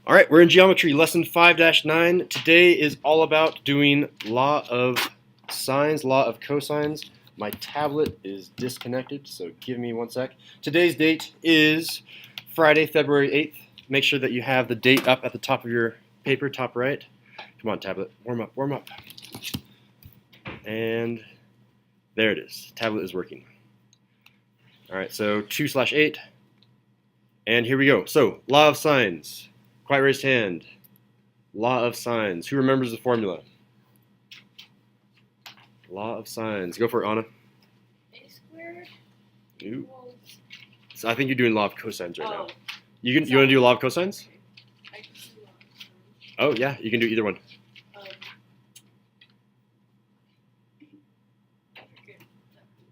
All right, we're in geometry, lesson 5-9. Today is all about doing law of sines, law of cosines. My tablet is disconnected, so give me one sec. Today's date is Friday, February 8th. Make sure that you have the date up at the top of your paper, top right. Come on, tablet, warm up, warm up. And there it is. Tablet is working. All right, so 2/8. And here we go. So, law of sines. Quiet raised hand. Law of sines. Who remembers the formula? Law of sines. Go for it, Anna. A squared Ooh. equals. So I think you're doing law of cosines right now. Oh, You want to do law of cosines? I can do law of sines. Oh yeah, you can do either one.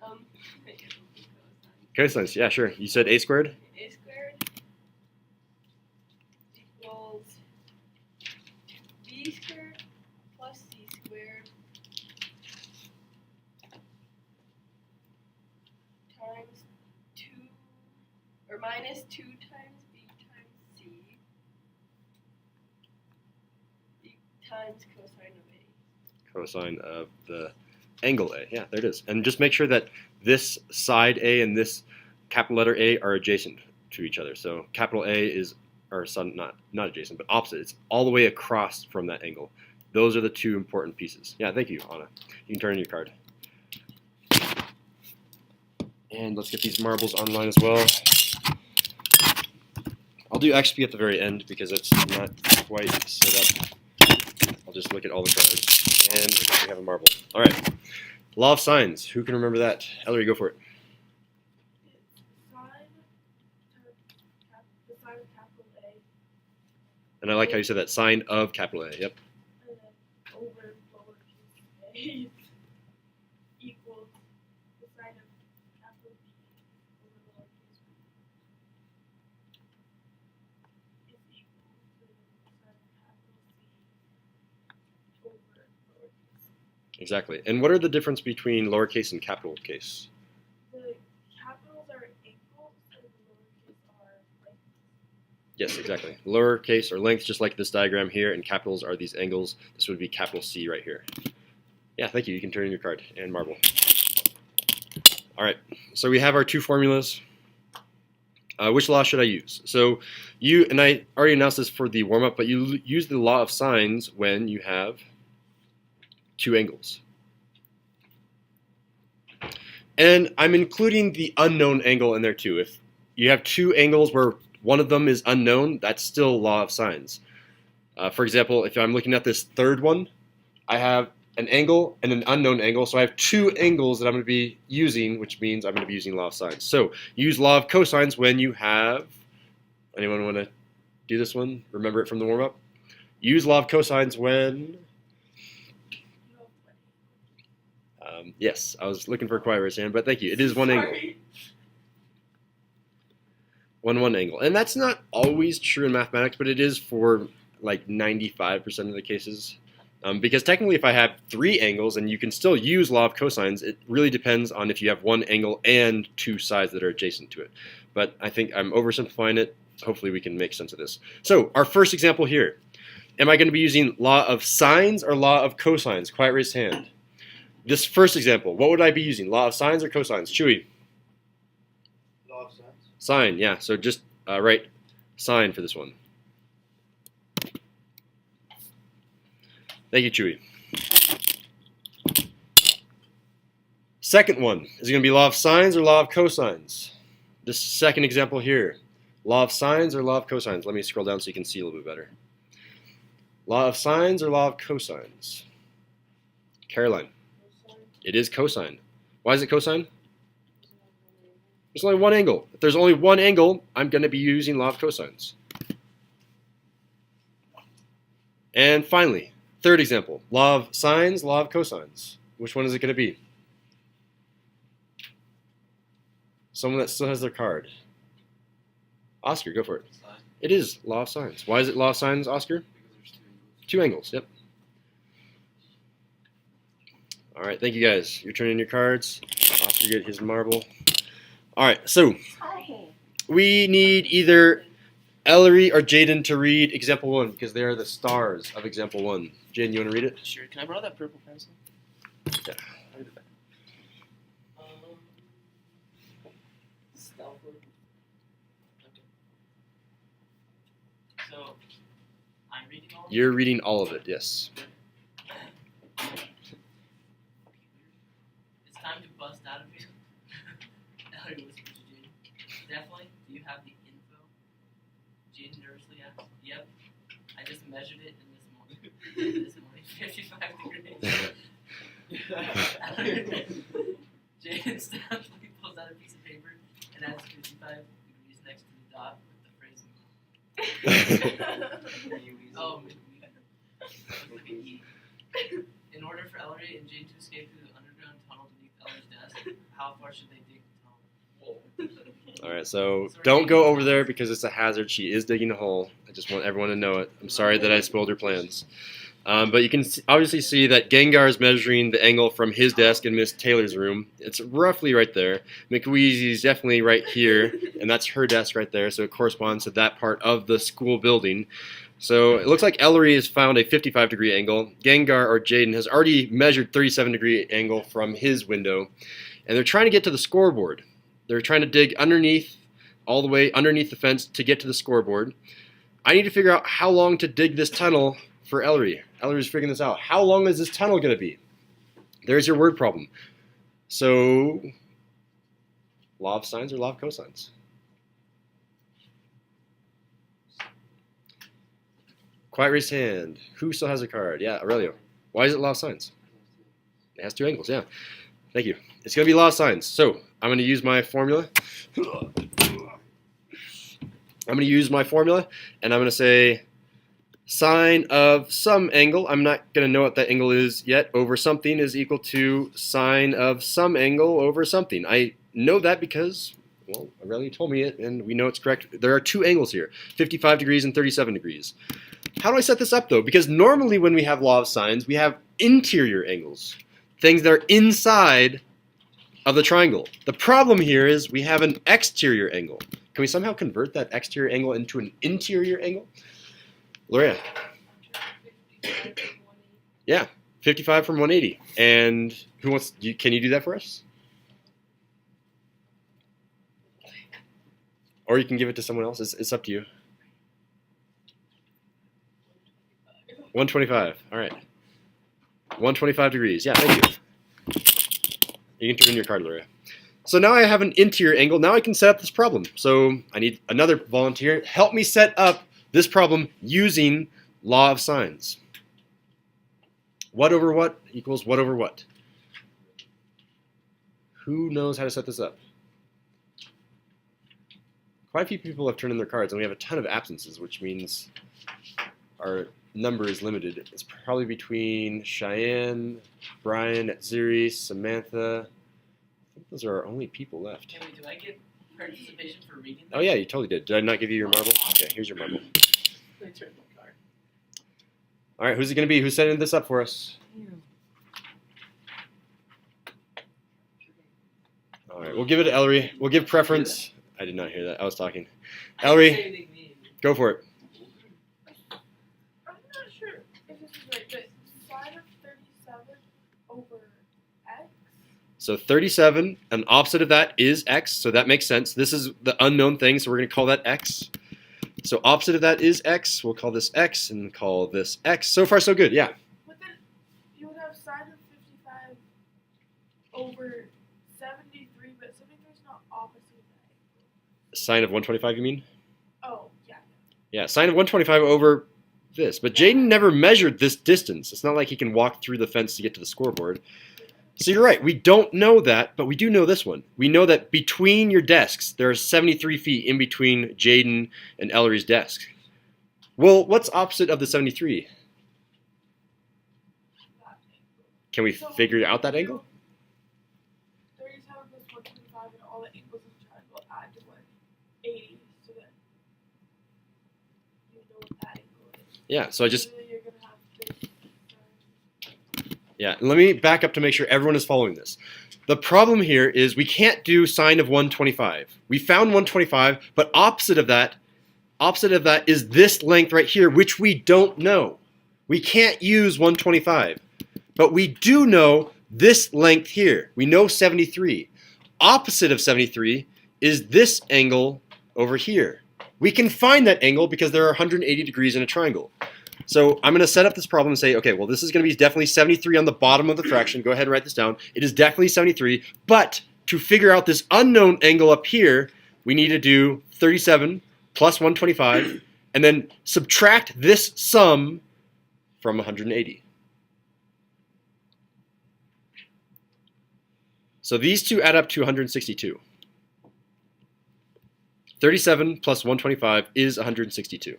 Um, um, Cosines, yeah, sure. You said a squared. A squared equals B squared plus C squared times 2 or minus 2 times B times C times cosine of A. Cosine of the angle A. Yeah, there it is. And just make sure that this side A and this capital letter A are adjacent to each other. So capital A is, or not adjacent, but opposite. It's all the way across from that angle. Those are the two important pieces. Yeah, thank you, Anna. You can turn in your card. And let's get these marbles online as well. I'll do XP at the very end because it's not quite set up. I'll just look at all the cards. And we have a marble. All right. Law of sines. Who can remember that? Ellery, go for it. The sine of capital A And I like how you said that. Sine of capital A. Yep. and then over lowercase a equals the sine of capital B over lowercase b is equal to the sine of capital C over lowercase. Exactly. And what are the difference between lowercase and capital case? The capitals are equal and the lowercase are length. Yes, exactly. Lowercase or length, just like this diagram here, and capitals are these angles. This would be capital C right here. Yeah, thank you. You can turn in your card and marble. All right. So we have our two formulas. Which law should I use? So and I already announced this for the warm-up, but you use the law of sines when you have two angles. And I'm including the unknown angle in there too. If you have two angles where one of them is unknown, that's still law of sines. For example, if I'm looking at this third one, I have an angle and an unknown angle, so I have two angles that I'm going to be using, which means I'm going to be using law of sines. So use law of cosines when you have, anyone want to do this one? Remember it from the warm-up? Use law of cosines when, yes, I was looking for a quiet raised hand, but thank you. It is one angle. One angle. And that's not always true in mathematics, but it is for like 95% of the cases. Because technically if I have three angles, and you can still use law of cosines, it really depends on if you have one angle and two sides that are adjacent to it. But I think I'm oversimplifying it. Hopefully we can make sense of this. So our first example here. Am I going to be using law of sines or law of cosines? Quiet raised hand. This first example, what would I be using? Law of sines or cosines? Chewy? Law of sines. Sine, yeah. So just write sine for this one. Thank you, Chewy. Second one is going to be law of sines or law of cosines. This second example here, law of sines or law of cosines. Let me scroll down so you can see a little bit better. Law of sines or law of cosines? Caroline. It is cosine. Why is it cosine? There's only one angle. If there's only one angle, I'm going to be using law of cosines. And finally, third example, law of sines, law of cosines. Which one is it going to be? Someone that still has their card. Oscar, go for it. Sine. It is law of sines. Why is it law of sines, Oscar? Because there's Two angles, yep. All right, thank you guys. You're turning in your cards. Oscar get his marble. All right, so we need either Ellery or Jaden to read example 1 because they are the stars of example 1. Jaden, you want to read it? Sure. Can I borrow that purple pencil? Yeah. Stalford. Okay. So, I'm reading all. You're reading all of it, yes. It's time to bust out of here. Ellery whispered to Jaden. Definitely. Do you have the info? Jaden nervously asked. Yep. I just measured it in this morning. 55 degrees. Jaden stoutly pulls out a piece of paper and adds 55 degrees next to the dot with the phrase oh, with an E. In order for Ellery and Jaden to escape through the underground tunnel beneath Ellery's desk, how far should they dig the tunnel? All right, so don't go over there because it's a hazard. She is digging a hole. I just want everyone to know it. I'm sorry that I spoiled her plans. But you can obviously see that Gengar is measuring the angle from his desk in Miss Taylor's room. It's roughly right there. McWeezy is definitely right here, and that's her desk right there, so it corresponds to that part of the school building. So it looks like Ellery has found a 55-degree angle. Gengar or Jaden has already measured 37-degree angle from his window, and they're trying to get to the scoreboard. They're trying to dig underneath, all the way underneath the fence to get to the scoreboard. I need to figure out how long to dig this tunnel for Ellery. Ellery's figuring this out. How long is this tunnel going to be? There's your word problem. So, law of sines or law of cosines? Quiet raised hand. Who still has a card? Yeah, Aurelio. Why is it law of sines? It has 2 angles, yeah. Thank you. It's going to be law of sines. So, I'm going to use my formula. And I'm going to say sine of some angle, I'm not going to know what that angle is yet, over something is equal to sine of some angle over something. I know that because, well, Aurelio told me it, and we know it's correct. There are 2 angles here, 55 degrees and 37 degrees. How do I set this up, though? Because normally when we have law of sines, we have interior angles, things that are inside of the triangle. The problem here is we have an exterior angle. Can we somehow convert that exterior angle into an interior angle? Gloria. Yeah, 55 from 180. And who wants? Can you do that for us? Or you can give it to someone else. It's up to you. 125. All right. 125 degrees. Yeah, thank you. You can turn in your card, Gloria. So now I have an interior angle. Now I can set up this problem. So I need another volunteer. Help me set up this problem using law of sines. What over what equals what over what? Who knows how to set this up? Quite a few people have turned in their cards, and we have a ton of absences, which means our number is limited. It's probably between Cheyenne, Brian, Atziri, Samantha. I think those are our only people left. Can we, do I get participation for reading that? Oh yeah, you totally did. Did I not give you your marble? Okay, here's your marble. I turned my card. All right, who's it going to be? Who's setting this up for us? All right, we'll give it to Ellery. We'll give preference. I did not hear that. I was talking. Ellery, go for it. I'm not sure if this is right, but sine of 37 over x. So 37, an opposite of that is x, so that makes sense. This is the unknown thing, so we're going to call that x. So opposite of that is x. We'll call this x and call this x. So far, so good, yeah. But then you would have sine of 55 over 73, but 73 is not opposite of that. Sine of 125, you mean? Oh, yeah. Yeah, sine of 125 over this. But Jaden never measured this distance. It's not like he can walk through the fence to get to the scoreboard. So you're right, we don't know that, but we do know this one. We know that between your desks, there are 73 feet in between Jaden and Ellery's desk. Well, what's opposite of the 73? Can we figure out that angle? 37 plus 125 and all the angles in the triangle add to 180, so that you know what that angle is. Yeah, so I just... Usually you're gonna have this sine. Yeah, let me back up to make sure everyone is following this. The problem here is we can't do sine of 125. We found 125, but opposite of that Opposite of that is this length right here, which we don't know. We can't use 125, but we do know this length here. We know 73. Opposite of 73 is this angle over here. We can find that angle because there are 180 degrees in a triangle. So I'm going to set up this problem and say, okay, well, this is going to be definitely 73 on the bottom of the fraction. Go ahead and write this down. It is definitely 73, but to figure out this unknown angle up here, we need to do 37 plus 125, and then subtract this sum from 180. So these two add up to 162. 37 plus 125 is 162.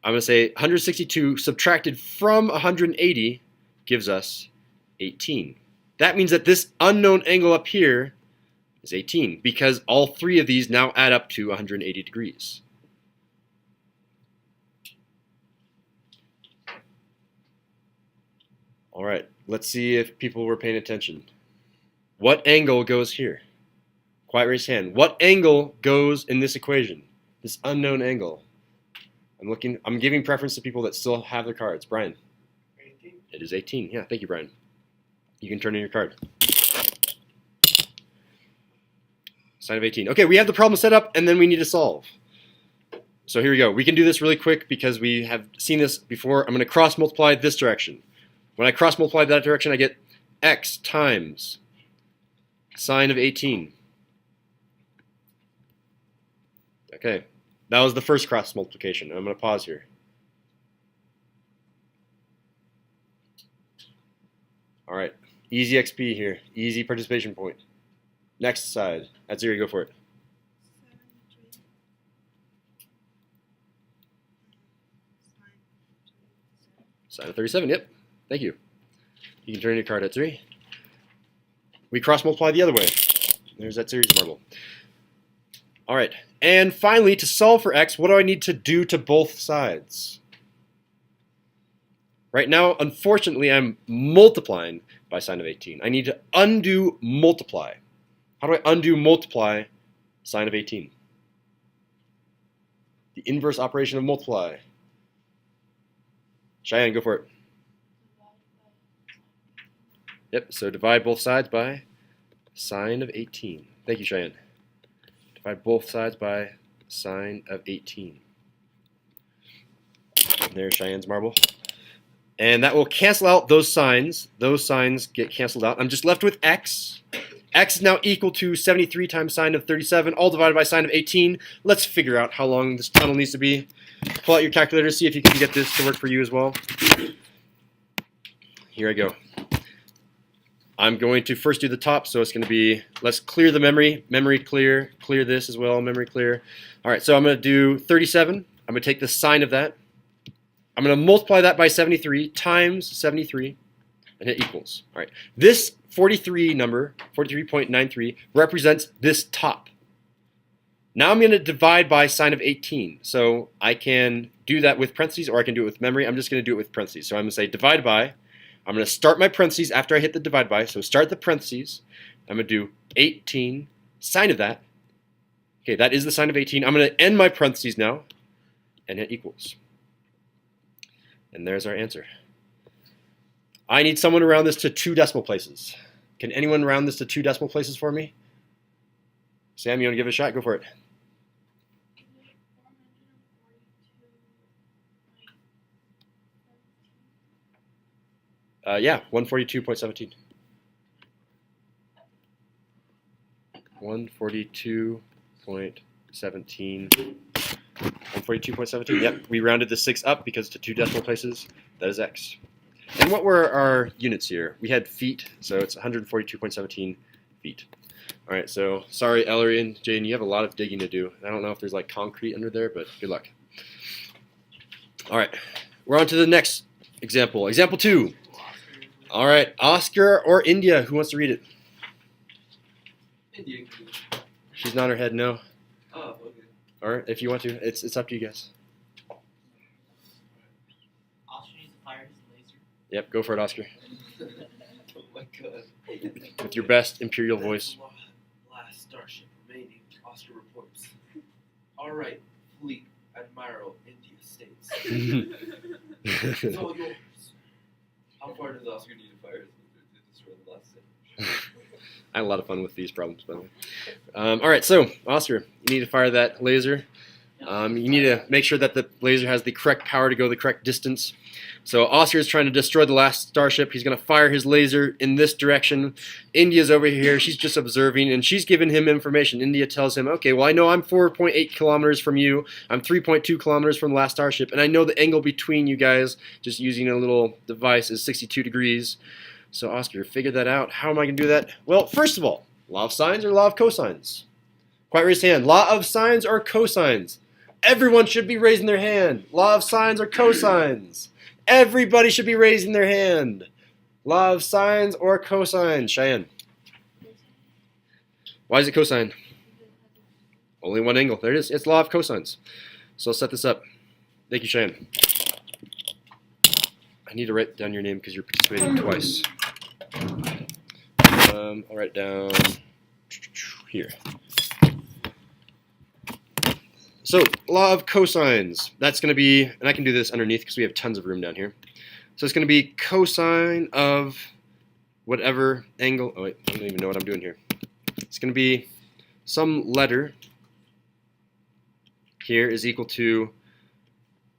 I'm going to say 162 subtracted from 180 gives us 18. That means that this unknown angle up here is 18 because all three of these now add up to 180 degrees. All right, let's see if people were paying attention. What angle goes here? Quiet raised hand. What angle goes in this equation? This unknown angle. I'm giving preference to people that still have their cards. Brian. 18. It is 18. Yeah, thank you, Brian. You can turn in your card. Sine of 18. Okay, we have the problem set up, and then we need to solve. So here we go. We can do this really quick because we have seen this before. I'm going to cross multiply this direction. When I cross multiply that direction, I get x times sine of 18. Okay, that was the first cross multiplication. I'm going to pause here. All right, easy XP here, easy participation point. Next side, at 0, go for it. 73. Sine of 37, yep, thank you. You can turn in your card at 3. We cross multiply the other way. There's that series marble. All right, and finally, to solve for x, what do I need to do to both sides? Right now, unfortunately, I'm multiplying by sine of 18. I need to undo multiply. How do I undo multiply sine of 18? The inverse operation of multiply. Cheyenne, go for it. Yep, so divide both sides by sine of 18. Thank you, Cheyenne. Divide both sides by sine of 18. There's Cheyenne's marble. And that will cancel out those signs. Those signs get canceled out. I'm just left with x. X is now equal to 73 times sine of 37, all divided by sine of 18. Let's figure out how long this tunnel needs to be. Pull out your calculator, see if you can get this to work for you as well. Here I go. I'm going to first do the top, so it's going to be, let's clear the memory. Memory clear. Clear this as well, memory clear. All right, so I'm going to do 37. I'm going to take the sine of that. I'm going to multiply that by 73 times 73, and hit equals. All right, this 43 number, 43.93, represents this top. Now I'm going to divide by sine of 18. So I can do that with parentheses, or I can do it with memory. I'm just going to do it with parentheses. So I'm going to say divide by. I'm going to start my parentheses after I hit the divide by. So start the parentheses. I'm going to do 18 sine of that. Okay, that is the sine of 18. I'm going to end my parentheses now, and hit equals. And there's our answer. I need someone to round this to 2 decimal places. Can anyone round this to 2 decimal places for me? Sam, you want to give it a shot? Go for it. Yeah, 142.17. 142.17. 142.17. Yep, we rounded the 6 up because to 2 decimal places, that is x. And what were our units here? We had feet, so it's 142.17 feet. All right, so sorry, Ellery and Jane, you have a lot of digging to do. I don't know if there's like concrete under there, but good luck. All right, we're on to the next example. Example 2. All right, Oscar or India, who wants to read it? India. She's nodding her head no. Oh, okay. All right, if you want to, it's up to you guys. Oscar needs to fire his laser. Yep, go for it, Oscar. Oh my god. With your best imperial voice. That's the last starship remaining, Oscar reports. Alright, fleet. Camaro, India States. It's I all yours. How far does Oscar need to fire to destroy the last city? had a lot of fun with these problems, by the way. All right, so Oscar, you need to fire that laser. You need to make sure that the laser has the correct power to go the correct distance. So Oscar is trying to destroy the last starship. He's going to fire his laser in this direction. India's over here. She's just observing, and she's giving him information. India tells him, okay, well, I know I'm 4.8 kilometers from you. I'm 3.2 kilometers from the last starship, and I know the angle between you guys, just using a little device, is 62 degrees. So Oscar, figure that out. How am I going to do that? Well, first of all, law of sines or law of cosines? Quiet raised hand. Law of sines or cosines? Everyone should be raising their hand. Law of sines or cosines? Everybody should be raising their hand. Law of sines or cosines? Cheyenne. Why is it cosine? Only one angle. There it is. It's law of cosines. So I'll set this up. Thank you, Cheyenne. I need to write down your name because you're participating twice. I'll write down here. So, law of cosines. That's going to be, and I can do this underneath because we have tons of room down here. So it's going to be cosine of whatever angle. Oh, wait, I don't even know what I'm doing here. It's going to be some letter here is equal to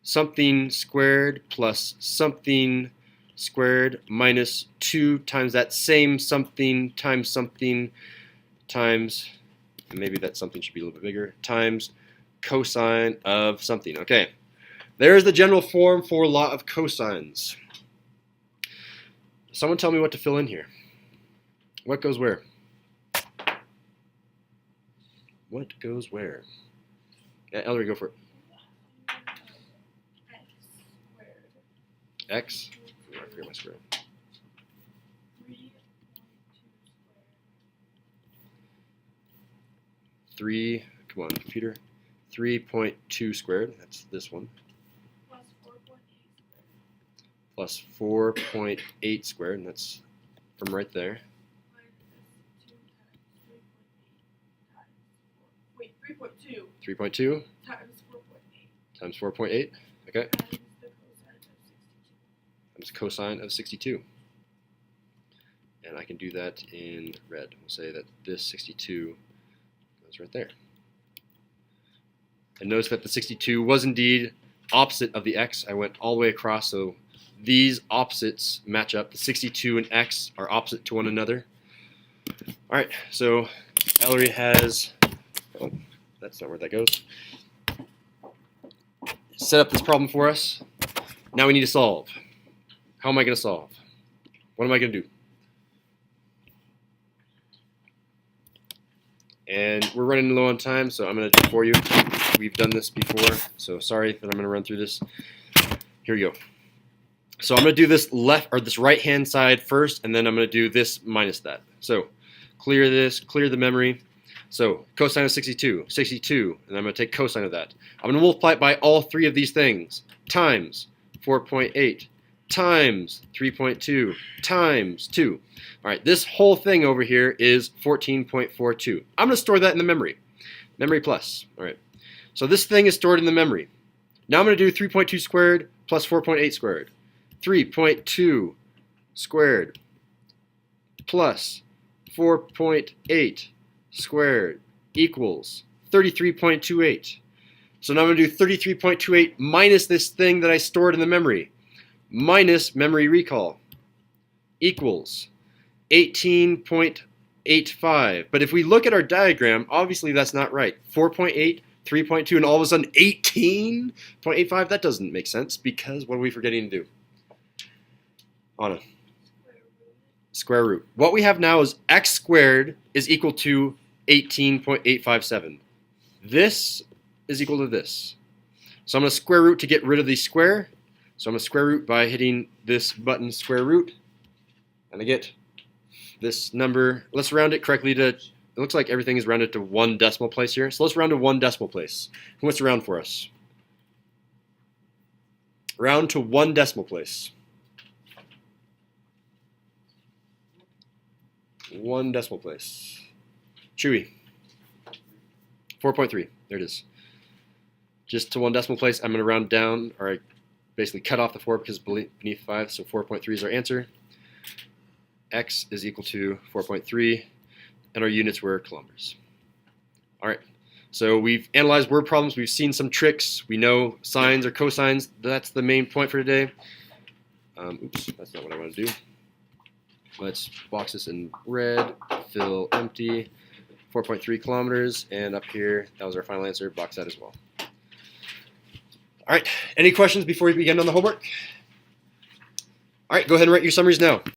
something squared plus something squared minus 2 times that same something times, and maybe that something should be a little bit bigger, times cosine of something. Okay, there's the general form for law of cosines. Someone tell me what to fill in here. What goes where? What goes where? Yeah, Ellery, go for it. X. Oh, I forgot my square. 3. Come on, computer. 3.2 squared. That's this one. Plus 4.8 squared, and that's from right there. Wait, 3.2 3.2 times 4.8 times 4.8. Okay. times the cosine of 62. Times cosine of 62. And I can do that in red. We'll say that this 62 goes right there. And notice that the 62 was indeed opposite of the x. I went all the way across, so these opposites match up. The 62 and x are opposite to one another. All right, so Ellery has, oh, that's not where that goes. Set up this problem for us. Now we need to solve. How am I going to solve? What am I going to do? And we're running low on time, so I'm going to do it for you. We've done this before, so sorry that I'm going to run through this. Here we go. So I'm going to do this left or this right-hand side first, and then I'm going to do this minus that. So clear this, clear the memory. So cosine of 62, 62, and I'm going to take cosine of that. I'm going to multiply it by all three of these things, times 4.8, times 3.2, times 2. All right, this whole thing over here is 14.42. I'm going to store that in the memory. Memory plus. All right. So this thing is stored in the memory. Now I'm going to do 3.2 squared plus 4.8 squared. 3.2 squared plus 4.8 squared equals 33.28. So now I'm going to do 33.28 minus this thing that I stored in the memory, minus memory recall, equals 18.85. But if we look at our diagram, obviously that's not right. 4.8, 3.2, and all of a sudden 18.85? That doesn't make sense because what are we forgetting to do? Anna. Square root. What we have now is x squared is equal to 18.857. This is equal to this. So I'm going to square root to get rid of the square. So I'm going to square root by hitting this button square root. And I get this number. Let's round it correctly to, it looks like everything is rounded to 1 decimal place here. So let's round to 1 decimal place. Who wants to round for us? Round to 1 decimal place. 1 decimal place. Chewy. 4.3. There it is. just to one decimal place. I'm going to round down, or I basically cut off the 4 because beneath 5, so 4.3 is our answer. X is equal to 4.3, and our units were kilometers. All right, so we've analyzed word problems. We've seen some tricks. We know sines or cosines. That's the main point for today. Oops, that's not what I want to do. Let's box this in red, fill empty, 4.3 kilometers, and up here, that was our final answer. Box that as well. All right, any questions before we begin on the homework? All right, go ahead and write your summaries now.